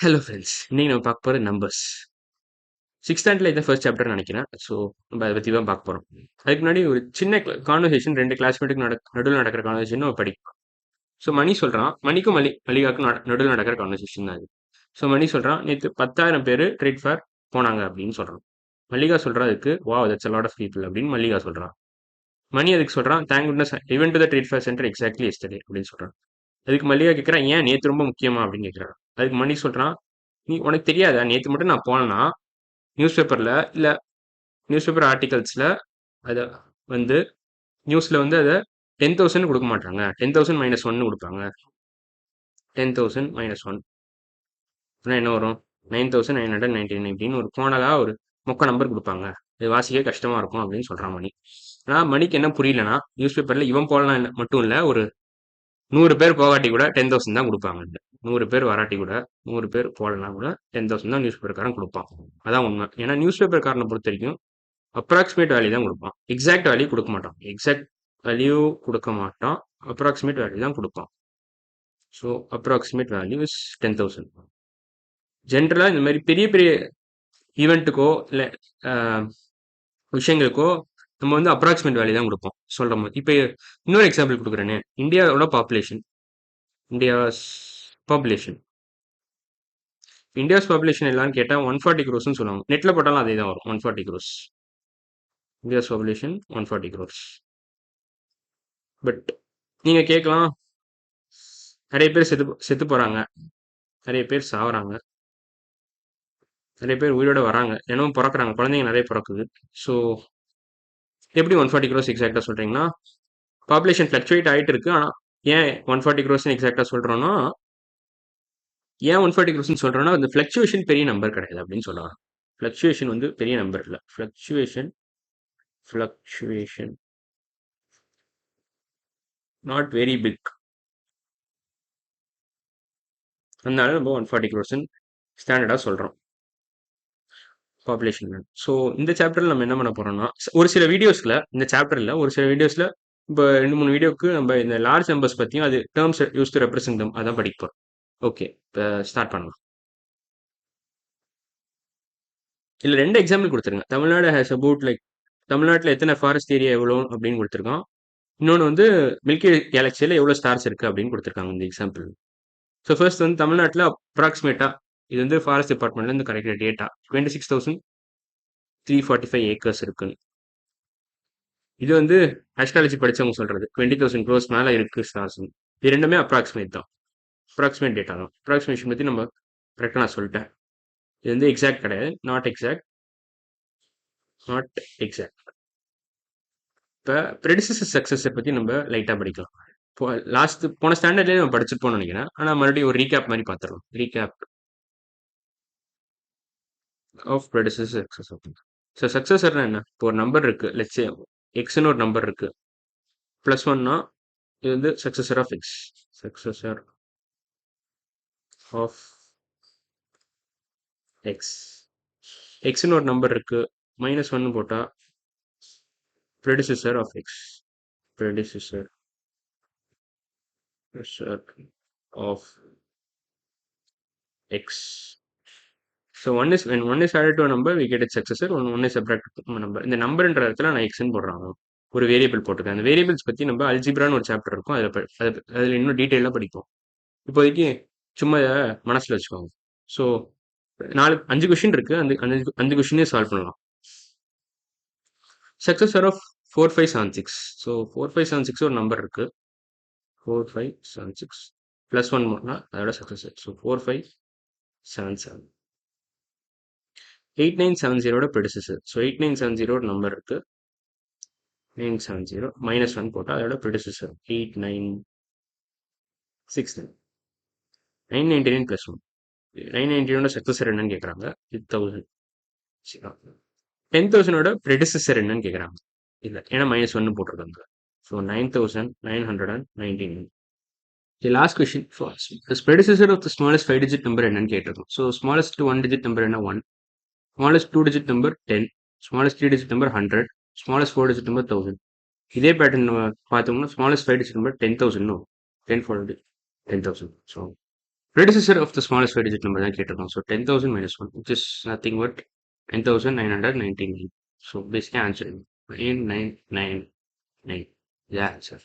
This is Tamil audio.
ஹலோ ஃப்ரெண்ட்ஸ், இன்னைக்கு நம்ம பார்க்க போகிறது நம்பர்ஸ். சிக்ஸ்த் ஸ்டாண்டர்டில் இதான் ஃபர்ஸ்ட் சாப்டர் நினைக்கிறேன். ஸோ நம்ம அதை பற்றி தான் பார்க்க போகிறோம். அதுக்கு முன்னாடி ஒரு சின்ன கான்வர்சேஷன், ரெண்டு கிளாஸ்மேட்டுக்கு நடுவில் நடக்கிற கான்வர்சேஷன் நம்ம படிப்போம். ஸோ மணி சொல்கிறான், மணிக்கும் மல்லிகாவுக்கும் நடுவில் நடக்கிற கான்வர்சேஷன் தான் அது. ஸோ மணி சொல்கிறான், நேற்று 10,000 பேர் ட்ரேட் ஃபேர் போனாங்க அப்படின்னு சொல்கிறான். மல்லிகா சொல்கிறா அதுக்கு, wow that's a lot of people அப்படின்னு மல்லிகா சொல்கிறான். மணி அதுக்கு சொல்கிறான், thank goodness even to the trade fair centre exactly yesterday அப்படின்னு சொல்கிறான். அதுக்கு மல்லிகா கேட்குறான், ஏன் நேற்று ரொம்ப முக்கியமா அப்படின்னு கேட்குறான். அதுக்கு மணி சொல்கிறான், நீ உனக்கு தெரியாதா நேற்று மட்டும் நான் போனேன்னா நியூஸ் பேப்பரில் இல்லை நியூஸ் பேப்பர் ஆர்டிகல்ஸில் அதை வந்து நியூஸில் வந்து அதை 10,000 கொடுக்க மாட்டாங்க, 10,000 -1 கொடுப்பாங்க. 10,000 -1 என்ன வரும்? 9,999 அப்படின்னு ஒரு போனதா ஒரு மொக்க நம்பர் கொடுப்பாங்க. இது வாசிக்க கஷ்டமா இருக்கும் அப்படின்னு சொல்றான் மணி. ஆனால் மணிக்கு என்ன புரியலன்னா, நியூஸ் பேப்பரில் இவன் போடலாம் மட்டும் இல்லை, ஒரு 100 பேர் போகாட்டி கூட 10,000 தான் கொடுப்பாங்க. 100 பேர் வராட்டி கூட 100 பேர் போடலாம் கூட 10,000 தான் நியூஸ் பேப்பர்காரன் கொடுப்பான். அதான் உண்மை. ஏன்னா நியூஸ் பேப்பர்காரனை பொறுத்த வரைக்கும் அப்ராக்சிமேட் வேல்யூ தான் கொடுப்பான், எக்ஸாக்ட் வேல்யூ கொடுக்க மாட்டான். எக்ஸாக்ட் வேல்யூ கொடுக்க மாட்டான், அப்ராக்சிமேட் வேல்யூ தான் கொடுப்பான். So approximate value is 10,000. ஜென்ரலாக இந்த மாதிரி பெரிய பெரிய ஈவெண்ட்டுக்கோ இல்லை விஷயங்களுக்கோ நம்ம வந்து அப்ராக்சிமேட் வேல்யூ தான் கொடுப்போம் சொல்கிற மாதிரி. இப்போ இன்னொரு எக்ஸாம்பிள் கொடுக்குறேனே, இந்தியாவோட population. India's population India's population எல்லாம்னு கேட்டால் 140 crores சொல்லுவாங்க. நெட்டில் போட்டாலும் அதே தான் வரும், 140 crores. India's population 140 crores. But நீங்கள் கேட்கலாம், நிறைய பேர் செத்து செத்து போகிறாங்க, நிறைய பேர் சாகுறாங்க, நிறைய பேர் உயிரோட வராங்க, தினமும் பிறக்கிறாங்க, குழந்தைங்க நிறைய பிறக்குது. ஸோ எப்படி 140 crores எக்ஸாக்டாக சொல்கிறீங்கன்னா, பாப்புலேஷன் ஃப்ளக்சுவேட் ஆகிட்டு இருக்கு. ஆனால் ஏன் 140 crores எக்ஸாக்டாக சொல்கிறோன்னா, ஏன் 140 crores சொல்கிறோன்னா, அந்த ஃப்ளக்சுவேஷன் பெரிய நம்பர் கிடையாது அப்படின்னு சொல்லலாம். ஃப்ளக்சுவேஷன் வந்து பெரிய நம்பர் இல்லை. Fluctuation not very big. அதனால நம்ம 140 crores ஸ்டாண்டர்டாக சொல்கிறோம் பாப்புலேஷன். ஸோ இந்த சாப்டரில் நம்ம என்ன பண்ண போகிறோம்னா, ஒரு சில வீடியோஸில், இந்த சாப்டரில் ஒரு சில வீடியோஸில் இப்போ 2-3 வீடியோவுக்கு நம்ம இந்த லார்ஜ் நம்பர்ஸ் பற்றியும் அது டேர்ம்ஸ் யூஸ் டு ரெப்ரசென்ட் தம் அதான் படிக்க போகிறோம். ஓகே, இப்போ ஸ்டார்ட் பண்ணலாம். இல்லை 2 எக்ஸாம்பிள் கொடுத்துருங்க. தமிழ்நாடு ஹேஸ் அபவுட் லைக், தமிழ்நாட்டில் எத்தனை ஃபாரஸ்ட் ஏரியா எவ்வளோ அப்படின்னு கொடுத்துருக்கான். இன்னொன்று வந்து மில்கி கேலக்சியில் எவ்வளோ ஸ்டார்ஸ் இருக்குது அப்படின்னு கொடுத்துருக்காங்க இந்த எக்ஸாம்பிள். ஸோ ஃபர்ஸ்ட் வந்து தமிழ்நாட்டில் அப்ராக்சிமேட்டாக இது வந்து ஃபாரஸ்ட் டிபார்ட்மெண்ட்லேருந்து கிடைக்கிற டேட்டா 26,345 ஏக்கர்ஸ் இருக்குன்னு. இது வந்து ஆஸ்ட்ராலஜி படித்தவங்க சொல்கிறது 20,000 crores மேலே இருக்குது ஸ்டார்ஸ். இது ரெண்டுமே அப்ராக்சிமேட் தான், அப்ராக்சிமேட் டேட்டா தான். அப்ராக்சிமேஷன் பற்றி நம்ம கரெக்டாக நான் சொல்லிட்டேன். இது வந்து எக்ஸாக்ட் கிடையாது, நாட் எக்ஸாக்ட். இப்போ ப்ரெடிசஸர் சக்ஸஸை பற்றி நம்ம லைட்டாக படிக்கலாம். இப்போ போன ஸ்டாண்டர்ட்லேயே நம்ம படிச்சுட்டு நினைக்கிறேன். ஆனால் மறுபடியும் ஒரு ரீகேப் மாதிரி பார்த்துடலாம். Recap of predecessor success. So சக்ஸஸர்னா என்ன? இப்போ ஒரு நம்பர் இருக்குது, லெட்ஸ் சே எக்ஸ்னு ஒரு நம்பர் இருக்குது, +1னா இது வந்து successor of X. Successor of X. எக்ஸ்னு ஒரு நம்பர் இருக்குது, -1 போட்டால் predecessor of X. Predecessor of X. So when 1 is added to a number we get its successor, when 1 is subtracted from a number. இந்த நம்பர்ன்ற இடத்துல நான் எக்ஸ்ன்னு போடுறாங்க, ஒரு வேரியபிள் போட்டுருக்கேன். அந்த வேரியபிள்ஸ் பற்றி நம்ம அல்ஜிப்ரான்னு ஒரு சாப்டர் இருக்கும், அதில் இன்னும் டீட்டெயிலாக படிப்போம். இப்போதைக்கு சும்மா மனசில் வச்சுக்கோங்க. ஸோ 5 கொஷின் இருக்குது, அந்த 5 கொஷினே சால்வ் பண்ணலாம். Successor of 4576. ஸோ 4576 ஒரு நம்பர் இருக்குது, 4576 +1 போனால் அதோட சக்ஸஸர். ஸோ 4577. 8970 ப்ரெடிசஸர். ஸோ 8970 ஒரு நம்பர் இருக்கு, 970 -1 போட்டால் அதோட ப்ரெடிசஸர் 8969. 999 +1. 999 சக்ஸஸர் என்னன்னு கேட்குறாங்க, 1000. 10,000 ப்ரெடிசஸர் என்னன்னு கேட்குறாங்க, இல்லை ஏன்னா -1 போட்டிருக்காங்க. So 9,999. Last question, predecessor of the smallest 5 digit number என்னன்னு கேட்டிருக்கோம். ஸோ ஸ்மாலஸ்ட் 1 digit நம்பர் என்ன? 1. smallest 2 digit number 10, smallest 3 digit number 100, smallest 4 digit number 1000. இதே பேட்டர்ன் நம்ம பார்த்தோம்னா smallest 5 digit number 10,000. 10 followed 10,000. So predecessor of the smallest 5-digit number தான் கேட்டிருக்கோம். So 10,000 minus 1, which is nothing but 9,999. So basically answer 9999. Yeah, answer.